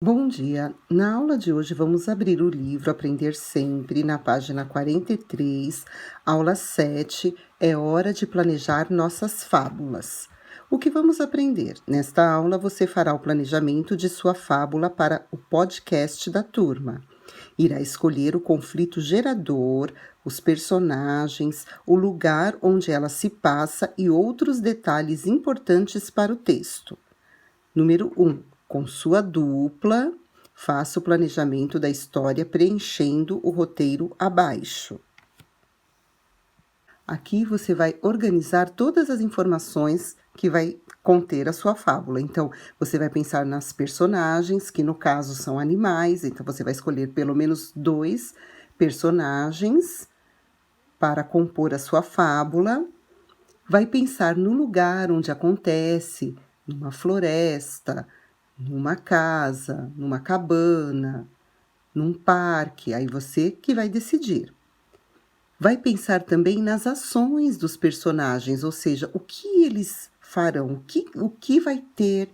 Bom dia! Na aula de hoje vamos abrir o livro Aprender Sempre, na página 43, aula 7, é hora de planejar nossas fábulas. O que vamos aprender? Nesta aula você fará o planejamento de sua fábula para o podcast da turma. Irá escolher o conflito gerador, os personagens, o lugar onde ela se passa e outros detalhes importantes para o texto. Número 1. Com sua dupla, faça o planejamento da história preenchendo o roteiro abaixo. Aqui você vai organizar todas as informações que vai conter a sua fábula. Então, você vai pensar nas personagens, que no caso são animais, então você vai escolher pelo menos 2 personagens para compor a sua fábula. Vai pensar no lugar onde acontece, numa floresta, numa casa, numa cabana, num parque, aí você que vai decidir. Vai pensar também nas ações dos personagens, ou seja, o que eles farão, o que vai ter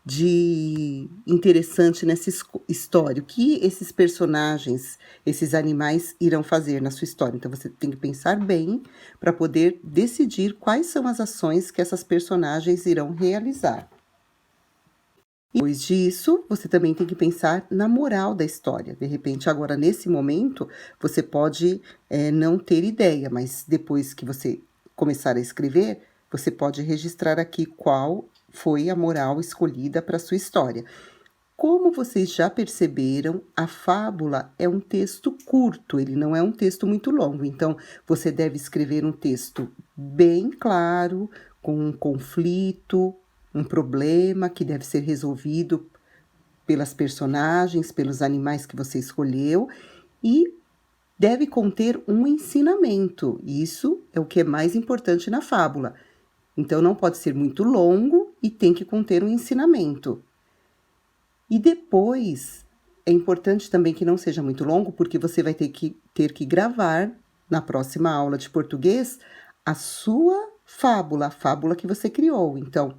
de interessante nessa história, o que esses personagens, esses animais irão fazer na sua história. Então você tem que pensar bem para poder decidir quais são as ações que essas personagens irão realizar. Depois disso, você também tem que pensar na moral da história. De repente, agora, nesse momento, você pode não ter ideia, mas depois que você começar a escrever, você pode registrar aqui qual foi a moral escolhida para a sua história. Como vocês já perceberam, a fábula é um texto curto, ele não é um texto muito longo. Então, você deve escrever um texto bem claro, com um conflito, um problema que deve ser resolvido pelas personagens, pelos animais que você escolheu, e deve conter um ensinamento. Isso é o que é mais importante na fábula. Então, não pode ser muito longo e tem que conter um ensinamento. E depois, é importante também que não seja muito longo, porque você vai ter que gravar na próxima aula de português a sua fábula, a fábula que você criou. Então,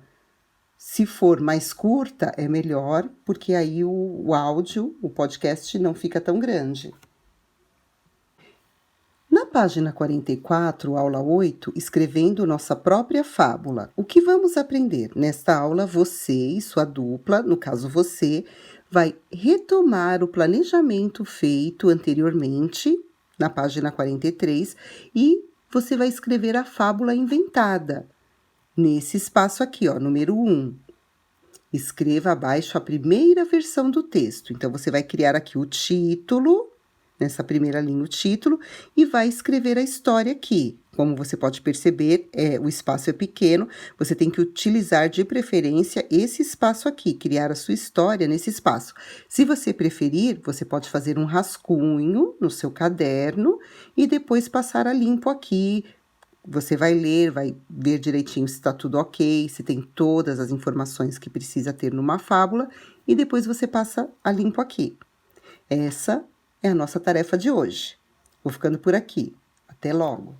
se for mais curta, é melhor, porque aí o áudio, o podcast não fica tão grande. Na página 44, aula 8, escrevendo nossa própria fábula, o que vamos aprender? Nesta aula, você e sua dupla, no caso você, vai retomar o planejamento feito anteriormente, na página 43, e você vai escrever a fábula inventada. Nesse espaço aqui, ó, número 1. Escreva abaixo a primeira versão do texto. Então, você vai criar aqui o título, nessa primeira linha o título, e vai escrever a história aqui. Como você pode perceber, o espaço é pequeno, você tem que utilizar de preferência esse espaço aqui, criar a sua história nesse espaço. Se você preferir, você pode fazer um rascunho no seu caderno e depois passar a limpo aqui. Você vai ler, vai ver direitinho se está tudo ok, se tem todas as informações que precisa ter numa fábula, e depois você passa a limpo aqui. Essa é a nossa tarefa de hoje. Vou ficando por aqui. Até logo!